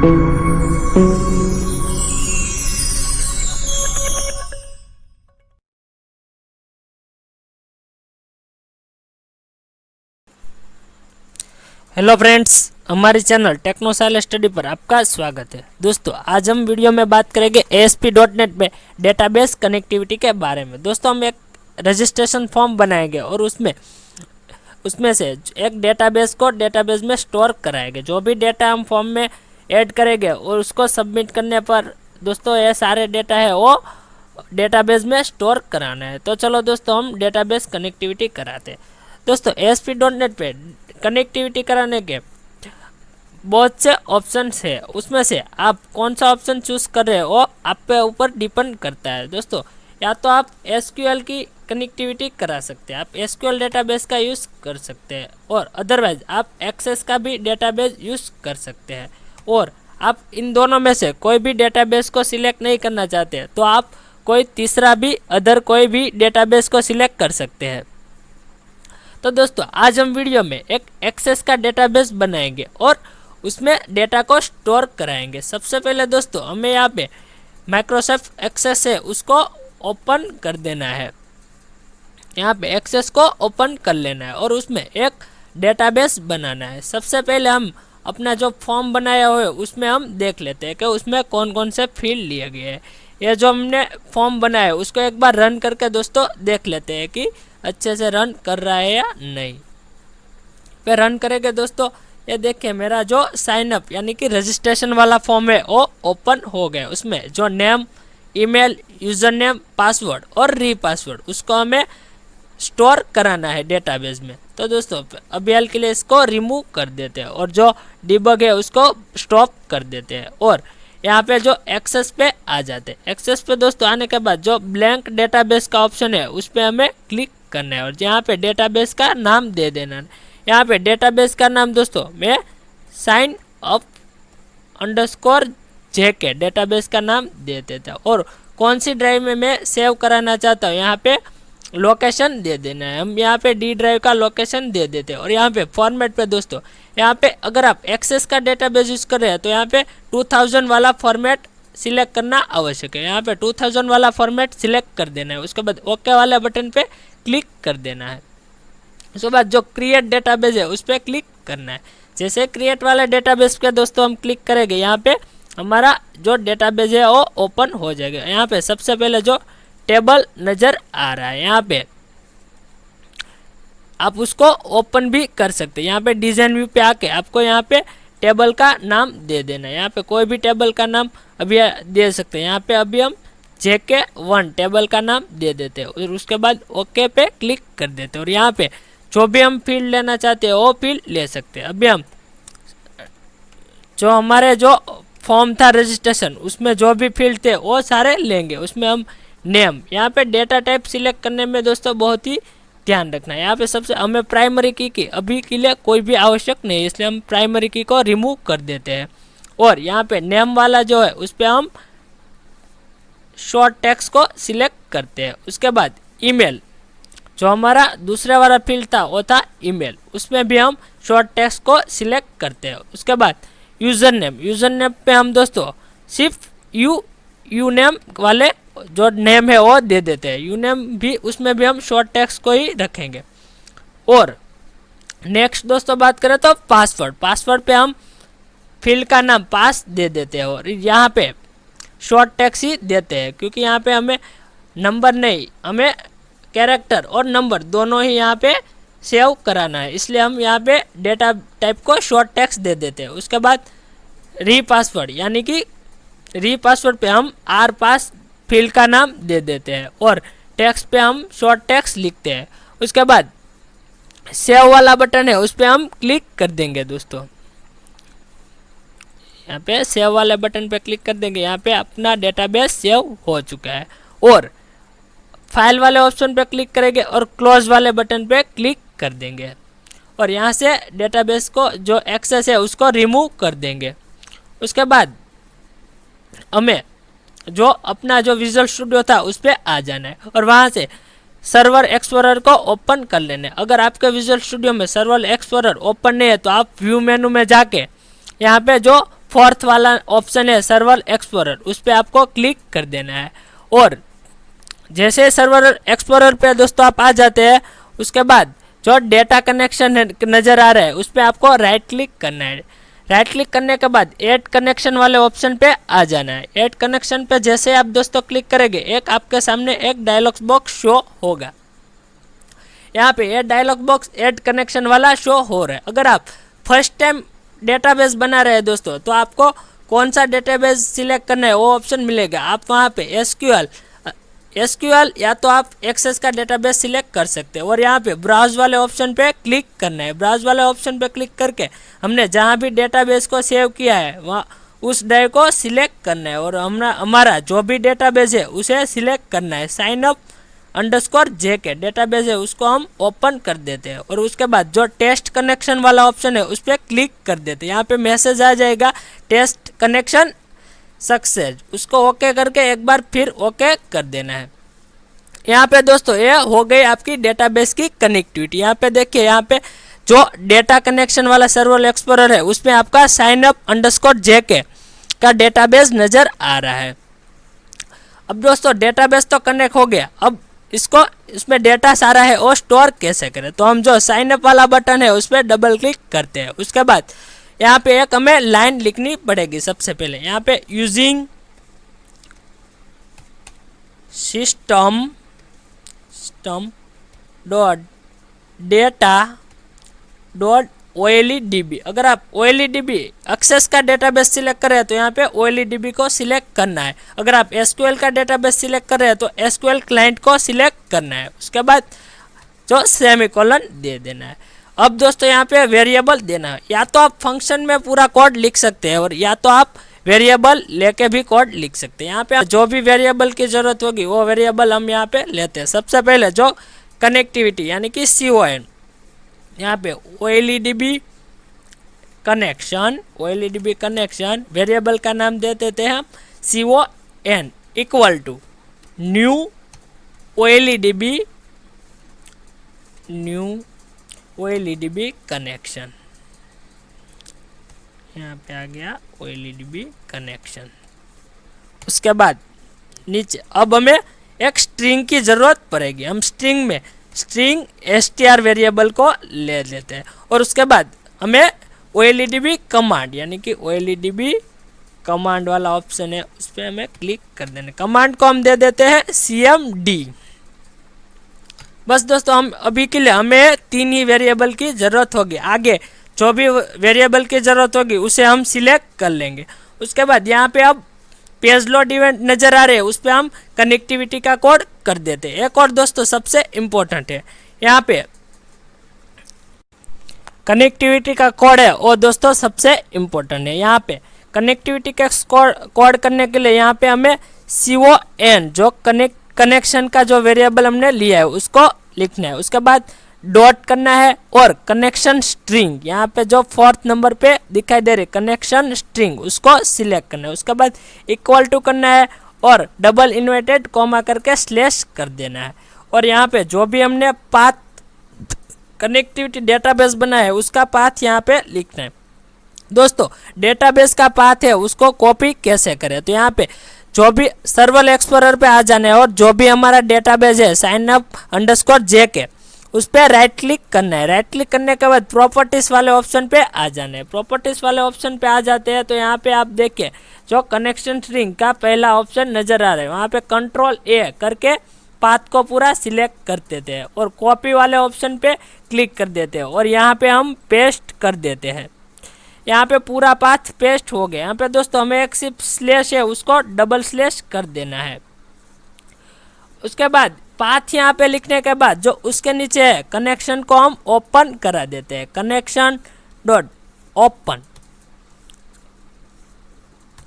Hello friends, हमारी channel techno silence study पर आपका स्वागत है। दोस्तों, आज हम वीडियो में बात करेंगे ASP.NET में डेटाबेस कनेक्टिविटी के बारे में। दोस्तों, हम एक रजिस्ट्रेशन फॉर्म बनाएंगे और उसमें से एक डेटाबेस को डेटाबेस में स्टोर कराएंगे। जो भी डेटा हम फॉर्म में ऐड करेंगे और उसको सबमिट करने पर दोस्तों ये सारे डेटा है वो डेटाबेस में स्टोर कराना है। तो चलो दोस्तों, हम डेटाबेस कनेक्टिविटी कराते हैं। दोस्तों, ASP.NET पे कनेक्टिविटी कराने के बहुत से ऑप्शंस है, उसमें से आप कौन सा ऑप्शन चूज कर रहे हो वो आप पे ऊपर डिपेंड करता है। दोस्तों, या तो आप SQL की कनेक्टिविटी करा सकते हैं, आप SQL डेटाबेस का यूज़ कर सकते हैं, और अदरवाइज आप एक्सेस का भी डेटाबेस यूज़ कर सकते हैं। और आप इन दोनों में से कोई भी डेटाबेस को सिलेक्ट नहीं करना चाहते तो आप कोई तीसरा भी कोई भी डेटाबेस को सिलेक्ट कर सकते हैं। तो दोस्तों, आज हम वीडियो में एक एक्सेस का डेटाबेस बनाएंगे और उसमें डेटा को स्टोर कराएंगे। सबसे पहले दोस्तों, हमें यहाँ पे माइक्रोसॉफ्ट एक्सेस है उसको ओपन कर देना है। यहाँ पे एक्सेस को ओपन कर लेना है और उसमें एक डेटाबेस बनाना है। सबसे पहले हम अपना जो फॉर्म बनाया हुआ है उसमें हम देख लेते हैं कि उसमें कौन कौन से फील्ड लिए गए हैं। ये जो हमने फॉर्म बनाया है उसको एक बार रन करके दोस्तों देख लेते हैं कि अच्छे से रन कर रहा है या नहीं। पे रन करेंगे दोस्तों, ये देखिए मेरा जो साइन अप यानी कि रजिस्ट्रेशन वाला फॉर्म है वो ओपन हो गया। उसमें जो name, email, user name, password और रीपासवर्ड उसको हमें स्टोर कराना है डेटाबेस में। तो दोस्तों, अभी के लिए इसको रिमूव कर देते हैं और जो डिबग है उसको स्टॉप कर देते हैं और यहाँ पे जो एक्सेस पे आ जाते हैं। एक्सेस पे दोस्तों आने के बाद जो ब्लैंक डेटाबेस का ऑप्शन है उस पर हमें क्लिक करना है और यहाँ पे डेटाबेस का नाम दे देना है। यहाँ पे डेटाबेस का नाम दोस्तों मैं sign up underscore JK database का नाम दे देता हूँ और कौन सी ड्राइव में मैं सेव कराना चाहता हूँ यहाँ पे लोकेशन दे देना है। हम यहाँ पे D ड्राइव का लोकेशन दे देते हैं और यहाँ पे फॉर्मेट पे दोस्तों यहाँ पे अगर आप एक्सेस का डेटाबेस यूज कर रहे हैं तो यहाँ पे 2000 वाला फॉर्मेट सिलेक्ट करना आवश्यक है। यहाँ पे 2000 वाला फॉर्मेट सिलेक्ट कर देना है। उसके बाद ओके वाले बटन पे क्लिक कर देना है। उसके बाद जो क्रिएट डेटाबेस है उस पर क्लिक करना है। जैसे क्रिएट वाले डेटाबेस पे दोस्तों हम क्लिक करेंगे, यहाँ पे हमारा जो डेटाबेस है वो ओपन हो जाएगा। यहाँ पे सबसे पहले जो टेबल नज़र आ रहा है यहाँ पे आप उसको ओपन भी कर सकते हैं। यहाँ पे डिजाइन व्यू पे आके आपको यहाँ पे टेबल का नाम दे देना है। यहाँ पे कोई भी टेबल का नाम अभी दे सकते हैं। यहाँ पे अभी हम JK1 टेबल का नाम दे देते हैं और उसके बाद ओके पे क्लिक कर देते हैं और यहाँ पे जो भी हम फील्ड लेना चाहते हैं वो फील्ड ले सकते हैं। अभी हम जो हमारे जो फॉर्म था रजिस्ट्रेशन उसमें जो भी फील्ड थे वो सारे लेंगे। उसमें हम नेम, यहाँ पे डेटा टाइप सिलेक्ट करने में दोस्तों बहुत ही ध्यान रखना है। यहाँ पे सबसे हमें प्राइमरी की अभी के लिए कोई भी आवश्यक नहीं है, इसलिए हम प्राइमरी की को रिमूव कर देते हैं। और यहाँ पे नेम वाला जो है उस पर हम शॉर्ट टेक्स्ट को सिलेक्ट करते हैं। उसके बाद ईमेल, जो हमारा दूसरे वाला फील्ड था वो था ईमेल, उसमें भी हम शॉर्ट टेक्स्ट को सिलेक्ट करते हैं। उसके बाद यूज़र नेम पे हम दोस्तों सिर्फ यू नेम वाले जो नेम है वो दे देते हैं। यू नेम भी उसमें भी हम शॉर्ट टेक्स्ट को ही रखेंगे। और नेक्स्ट दोस्तों बात करें तो पासवर्ड पे हम फील्ड का नाम पास दे देते हैं और यहाँ पे शॉर्ट टेक्स्ट ही देते हैं, क्योंकि यहाँ पे हमें नंबर नहीं, हमें कैरेक्टर और नंबर दोनों ही यहाँ पे सेव कराना है, इसलिए हम यहाँ पे डेटा टाइप को शॉर्ट टेक्स्ट दे देते हैं। उसके बाद रीपासवर्ड यानी कि रीपासवर्ड पे हम rpass फील्ड का नाम दे देते हैं और टेक्स्ट पे हम शॉर्ट टेक्स्ट लिखते हैं। उसके बाद सेव वाला बटन है उस पर हम क्लिक कर देंगे दोस्तों। यहाँ पे सेव वाले बटन पे क्लिक कर देंगे। यहाँ पे अपना डेटाबेस सेव हो चुका है और फाइल वाले ऑप्शन पे क्लिक करेंगे और क्लोज वाले बटन पे क्लिक कर देंगे और यहाँ से डेटाबेस को जो एक्सेस है उसको रिमूव कर देंगे। उसके बाद हमें जो अपना जो विजुअल स्टूडियो था उस पर आ जाना है और वहाँ से सर्वर एक्सप्लोरर को ओपन कर लेना है। अगर आपके विजुअल स्टूडियो में सर्वर एक्सप्लोरर ओपन नहीं है तो आप व्यू मेनू में जाके यहाँ पे जो फोर्थ वाला ऑप्शन है सर्वर एक्सप्लोरर, उस पर आपको क्लिक कर देना है। और जैसे सर्वर एक्सप्लोरर पे दोस्तों आप आ जाते हैं, उसके बाद जो डेटा कनेक्शन नज़र आ रहा है उस पर आपको राइट क्लिक करना है। राइट क्लिक करने के बाद ऐड कनेक्शन वाले ऑप्शन पे आ जाना है। ऐड कनेक्शन पे जैसे आप दोस्तों क्लिक करेंगे, एक आपके सामने एक डायलॉग बॉक्स शो होगा। यहाँ पे ये डायलॉग बॉक्स ऐड कनेक्शन वाला शो हो रहा है। अगर आप फर्स्ट टाइम डेटाबेस बना रहे हैं दोस्तों, तो आपको कौन सा डेटाबेस सिलेक्ट करना है वो ऑप्शन मिलेगा। आप वहाँ पे एसक्यूएल या तो आप एक्सेस का डेटाबेस सिलेक्ट कर सकते हैं। और यहाँ पे ब्राउज वाले ऑप्शन पे क्लिक करना है। ब्राउज वाले ऑप्शन पे क्लिक करके हमने जहाँ भी डेटाबेस को सेव किया है वहाँ उस ड्राइव को सिलेक्ट करना है और हमारा जो भी डेटाबेस है उसे सिलेक्ट करना है। साइन अप अंडरस्कोर जेके डेटाबेस है उसको हम ओपन कर देते हैं और उसके बाद जो टेस्ट कनेक्शन वाला ऑप्शन है उस पर क्लिक कर देते हैं। यहाँ पे मैसेज आ जाएगा टेस्ट कनेक्शन सक्सेस, उसको ओके करके एक बार फिर ओके कर देना है। यहाँ पे दोस्तों ये हो गई आपकी डेटाबेस की कनेक्टिविटी। यहाँ पे देखिए, यहाँ पे जो डेटा कनेक्शन वाला सर्वर एक्सप्लोरर है उसमें आपका साइन अप अंडरस्कोर जेके का डेटाबेस नज़र आ रहा है। अब दोस्तों डेटाबेस तो कनेक्ट हो गया, अब इसको इसमें डेटा सारा है वो स्टोर कैसे करें। तो हम जो साइन अप वाला बटन है उस पर डबल क्लिक करते हैं। उसके बाद यहाँ पे एक हमें लाइन लिखनी पड़ेगी। सबसे पहले यहाँ पे using system dot data dot OLEDB। अगर आप OLEDB एक्सेस का डेटाबेस सिलेक्ट कर रहे हैं तो यहाँ पे OLEDB को सिलेक्ट करना है। अगर आप SQL का डेटाबेस सिलेक्ट कर रहे हैं तो SQL क्लाइंट को सिलेक्ट करना है। उसके बाद जो सेमीकोलन दे देना है। अब दोस्तों यहाँ पे वेरिएबल देना है। या तो आप फंक्शन में पूरा कोड लिख सकते हैं और या तो आप वेरिएबल लेके भी कोड लिख सकते हैं। यहाँ पे जो भी वेरिएबल की जरूरत होगी वो वेरिएबल हम यहाँ पे लेते हैं। सबसे पहले जो कनेक्टिविटी यानी कि CON, यहाँ पे OLEDB कनेक्शन वेरिएबल का नाम दे देते हैं हम CON equal to new OLEDB connection. यहाँ पे आ गया OLEDB कनेक्शन। उसके बाद नीचे अब हमें एक स्ट्रिंग की ज़रूरत पड़ेगी। हम स्ट्रिंग str वेरिएबल को ले लेते हैं और उसके बाद हमें OLEDB कमांड यानी कि OLEDB कमांड वाला ऑप्शन है उस पर हमें क्लिक कर देना। कमांड को हम दे देते हैं CMD। बस दोस्तों हम अभी के लिए हमें 3 ही वेरिएबल की ज़रूरत होगी। आगे जो भी वेरिएबल की ज़रूरत होगी उसे हम सिलेक्ट कर लेंगे। उसके बाद यहाँ पे अब पेज लोड इवेंट नज़र आ रहे हैं उस पर हम कनेक्टिविटी का कोड कर देते हैं। एक और दोस्तों सबसे इम्पोर्टेंट है, यहाँ पे कनेक्टिविटी का कोड है वो दोस्तों सबसे इम्पोर्टेंट है। यहाँ पे कनेक्टिविटी का कोड करने के लिए यहाँ पे हमें CON जो कनेक्शन का जो वेरिएबल हमने लिया है उसको लिखना है। उसके बाद डॉट करना है और कनेक्शन स्ट्रिंग यहाँ पे जो 4th नंबर पे दिखाई दे रही कनेक्शन स्ट्रिंग उसको सिलेक्ट करना है। उसके बाद इक्वल टू करना है और डबल इन्वर्टेड कॉमा करके स्लैश कर देना है। और यहाँ पे जो भी हमने पाथ कनेक्टिविटी डेटाबेस बनाया है उसका पाथ यहाँ पे लिखना है। दोस्तों डेटाबेस का पाथ है उसको कॉपी कैसे करें, तो यहाँ पे जो भी सर्वर एक्सप्लोरर पे आ जाना है और जो भी हमारा डेटाबेस है साइन अप अंडरस्कोर जेके उस पर राइट क्लिक करना है। राइट क्लिक करने के बाद प्रॉपर्टीज वाले ऑप्शन पे आ जाना है। प्रॉपर्टीज वाले ऑप्शन पे आ जाते हैं तो यहाँ पे आप देखिए जो कनेक्शन स्ट्रिंग का पहला ऑप्शन नजर आ रहा है वहाँ पे Ctrl+A करके पाथ को पूरा सिलेक्ट कर देते हैं और कॉपी वाले ऑप्शन पे क्लिक कर देते हैं और यहाँ पे हम पेस्ट कर देते हैं। यहाँ पे पूरा पाथ पेस्ट हो गया। यहाँ पे दोस्तों हमें एक सिर्फ स्लैश है उसको डबल स्लैश कर देना है। उसके बाद पाथ यहाँ पे लिखने के बाद जो उसके नीचे है कनेक्शन को हम ओपन करा देते हैं। कनेक्शन डॉट ओपन,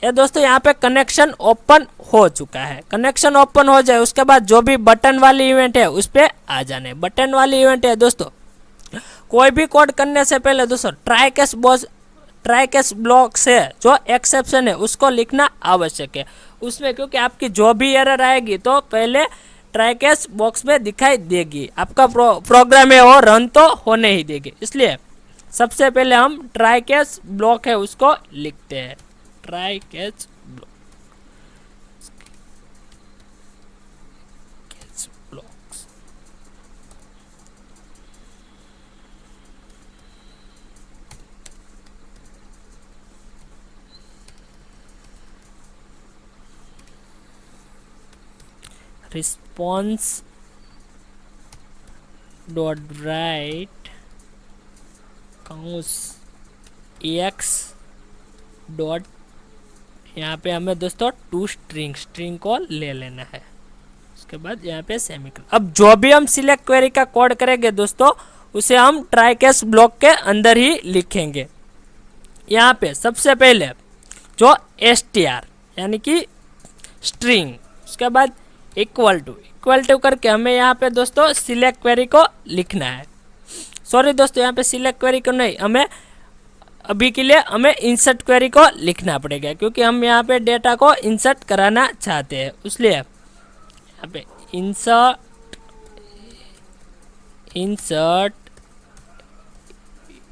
ये दोस्तों यहाँ पे कनेक्शन ओपन हो चुका है। कनेक्शन ओपन हो जाए उसके बाद जो भी बटन वाली इवेंट है उस पर आ जाने। बटन वाली इवेंट है दोस्तों कोई भी कोड करने से पहले दोस्तों ट्राई कैच ब्लॉक से जो एक्सेप्शन है उसको लिखना आवश्यक है उसमें, क्योंकि आपकी जो भी एरर आएगी तो पहले ट्राई कैच बॉक्स में दिखाई देगी। आपका प्रोग्राम है वो रन तो होने ही देगी, इसलिए सबसे पहले हम ट्राई कैच ब्लॉक है उसको लिखते हैं। Try catch blocks. Response dot write counts x dot, यहाँ पे हमें दोस्तों टू स्ट्रिंग को ले लेना है। उसके बाद यहाँ पे सेमीकोलन। अब जो भी हम सिलेक्ट क्वेरी का कोड करेंगे दोस्तों, उसे हम ट्राई कैच ब्लॉक के अंदर ही लिखेंगे। यहाँ पे सबसे पहले जो str यानी कि स्ट्रिंग, उसके बाद इक्वल टू करके हमें यहाँ पे दोस्तों सिलेक्ट क्वेरी को लिखना है। सॉरी दोस्तों, यहाँ पे सिलेक्ट क्वेरी को नहीं, हमें अभी के लिए हमें इंसर्ट क्वेरी को लिखना पड़ेगा, क्योंकि हम यहाँ पे डेटा को इंसर्ट कराना चाहते हैं। इसलिए यहाँ पे इंसर्ट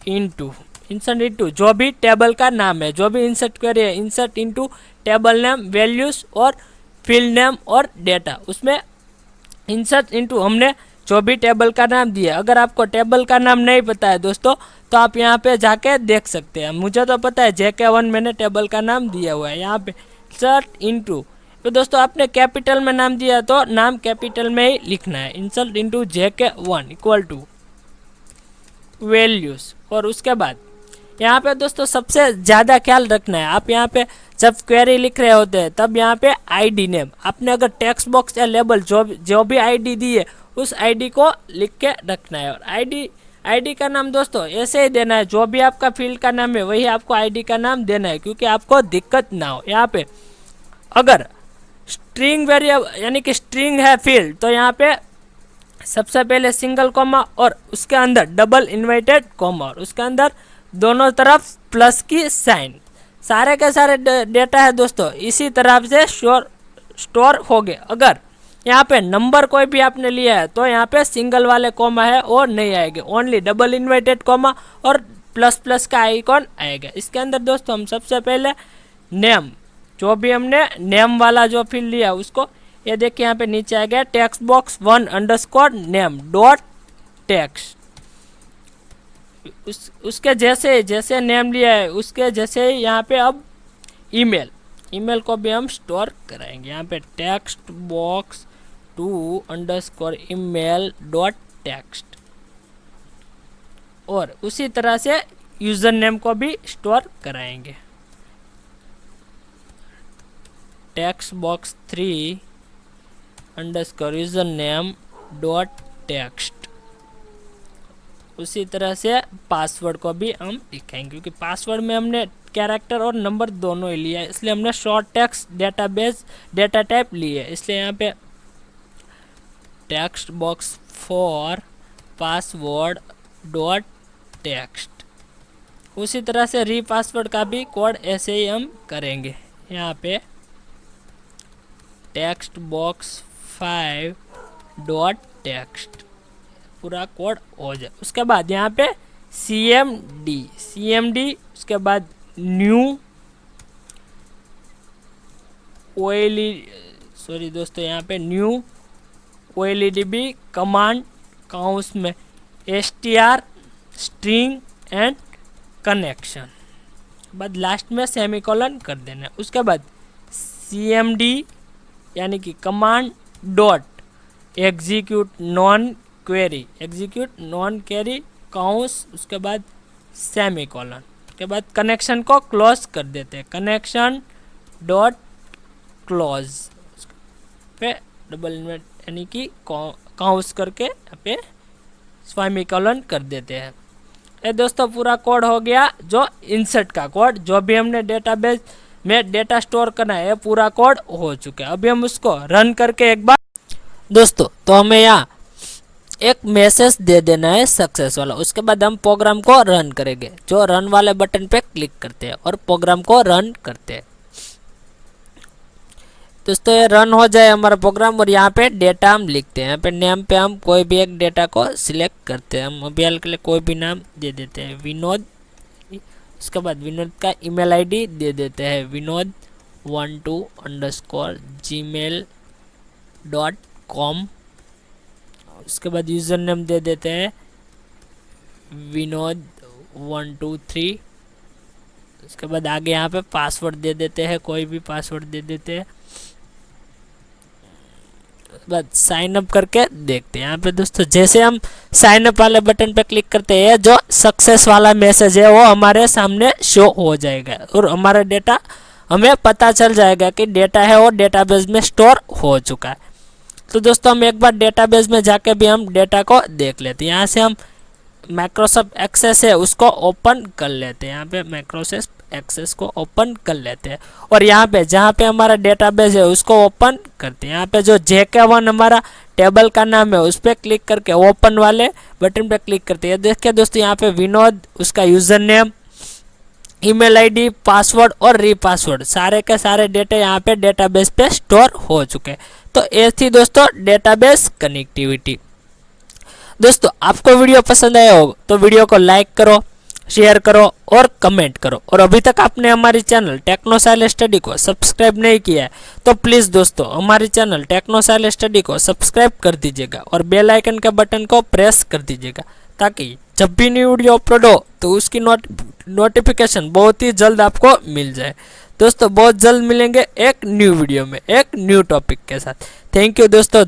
इनटू जो भी टेबल का नाम है, जो भी इंसर्ट क्वेरी है, insert into table name, values और फील्ड नेम और डेटा। उसमें इंसर्ट इनटू हमने जो भी टेबल का नाम दिया। अगर आपको टेबल का नाम नहीं पता है दोस्तों, तो आप यहाँ पे जाके देख सकते हैं। मुझे तो पता है JK1 मैंने टेबल का नाम दिया हुआ है। यहाँ पे इंसर्ट इनटू, तो दोस्तों आपने कैपिटल में नाम दिया तो नाम कैपिटल में ही लिखना है। Insert into JK1 equal to values. और उसके बाद यहाँ पे दोस्तों सबसे ज़्यादा ख्याल रखना है, आप यहाँ पे जब क्वेरी लिख रहे होते हैं तब यहाँ पे ID नेम, आपने अगर टेक्स्ट बॉक्स या लेबल जो भी ID दी है उस ID को लिख के रखना है। और ID का नाम दोस्तों ऐसे ही देना है, जो भी आपका फील्ड का नाम है वही आपको ID का नाम देना है, क्योंकि आपको दिक्कत ना हो। यहाँ पे अगर स्ट्रिंग वेरिएबल यानी कि स्ट्रिंग है फील्ड, तो यहाँ पे सबसे पहले सिंगल कॉमा और उसके अंदर डबल इन्वर्टेड कॉमा और उसके अंदर दोनों तरफ प्लस की साइन। सारे के सारे डेटा है दोस्तों इसी तरह से स्टोर हो गए। अगर यहाँ पे नंबर कोई भी आपने लिया है तो यहाँ पे सिंगल वाले कॉमा है और नहीं आएंगे, ओनली डबल इन्वर्टेड कॉमा और प्लस प्लस का आइकॉन आएगा। इसके अंदर दोस्तों हम सबसे पहले नेम, जो भी हमने नेम वाला जो फील्ड लिया उसको, ये देखिए यहाँ पे नीचे आ गया text box 1_name dot text. उसके जैसे नेम लिया है उसके जैसे ही यहाँ पे अब ईमेल को भी हम स्टोर कराएंगे। यहाँ पे text box 2_email dot text. और उसी तरह से यूजर नेम को भी स्टोर कराएंगे। Text box 3_username dot text. उसी तरह से पासवर्ड को भी हम लिखेंगे, क्योंकि पासवर्ड में हमने कैरेक्टर और नंबर दोनों ही लिया है, इसलिए हमने short text database data type लिए, इसलिए यहाँ पे text box for password dot text. उसी तरह से रीपासवर्ड का भी कोड ऐसे ही हम करेंगे। यहाँ पे टेक्स्ट बॉक्स 5 डॉट टेक्स्ट पूरा कोड हो जाए। उसके बाद यहाँ पे CMD उसके बाद न्यू सॉरी दोस्तों, यहाँ पे न्यू OLEDB कमांड काउंस में STR स्ट्रिंग एंड कनेक्शन, बाद लास्ट में सेमीकोलन कर देना। उसके बाद CMD यानी कि command dot execute non query counts, उसके बाद सेमीकोलन के बाद कनेक्शन को क्लोज कर देते हैं, कनेक्शन डॉट क्लोज पे डबल इन्वर्ट यानी कि काउंस करके यहाँ पे सेमीकोलन कर देते हैं। ये दोस्तों पूरा कोड हो गया, जो इंसर्ट का कोड, जो भी हमने डेटाबेस में डेटा स्टोर करना है पूरा कोड हो चुका है। अभी हम उसको रन करके एक बार दोस्तों, तो हमें यहाँ एक मैसेज दे देना है सक्सेस वाला। उसके बाद हम प्रोग्राम को रन करेंगे, जो रन वाले बटन पे क्लिक करते हैं और प्रोग्राम को रन करते हैं। दोस्तों ये रन हो जाए हमारा प्रोग्राम और यहाँ पे डेटा हम लिखते हैं। यहाँ पे नेम पे हम कोई भी एक डेटा को सिलेक्ट करते हैं। हम अभी के लिए कोई भी नाम दे देते हैं, विनोद उसके बाद विनोद का ईमेल आईडी दे देते हैं vinod12@gmail.com। उसके बाद यूज़र नेम दे देते हैं vinod123। उसके बाद आगे यहाँ पे पासवर्ड दे देते हैं, कोई भी पासवर्ड दे देते हैं। बस साइन अप करके देखते हैं। यहाँ पे दोस्तों जैसे हम साइन अप वाले बटन पे क्लिक करते हैं, जो सक्सेस वाला मैसेज है वो हमारे सामने शो हो जाएगा और हमारा डेटा हमें पता चल जाएगा कि डेटा है वो डेटाबेस में स्टोर हो चुका है। तो दोस्तों हम एक बार डेटाबेस में जाके भी हम डेटा को देख लेते हैं। यहाँ से हम माइक्रोसॉफ्ट एक्सेस है उसको ओपन कर लेते हैं। यहाँ पे माइक्रोसॉफ्ट एक्सेस को ओपन कर लेते हैं और यहाँ पे जहाँ पे हमारा डेटाबेस है उसको ओपन करते हैं। यहाँ पे जो JK1 हमारा टेबल का नाम है उस पर क्लिक करके ओपन वाले बटन पे क्लिक करते हैं। देखिए दोस्तों यहाँ पे विनोद, उसका user name, email ID, password और रीपासवर्ड सारे के सारे डेटा यहाँ पे डेटाबेस पे स्टोर हो चुके हैं। तो ये थी दोस्तों डेटाबेस कनेक्टिविटी। दोस्तों आपको वीडियो पसंद आया हो तो वीडियो को लाइक करो, शेयर करो और कमेंट करो। और अभी तक आपने हमारी चैनल टेक्नोसाइल स्टडी को सब्सक्राइब नहीं किया है तो प्लीज़ दोस्तों हमारी चैनल टेक्नोसाइल स्टडी को सब्सक्राइब कर दीजिएगा और बेल आइकन के बटन को प्रेस कर दीजिएगा, ताकि जब भी न्यू वीडियो अपलोड हो तो उसकी नोटिफिकेशन बहुत ही जल्द आपको मिल जाए। दोस्तों बहुत जल्द मिलेंगे एक न्यू वीडियो में एक न्यू टॉपिक के साथ। थैंक यू दोस्तों।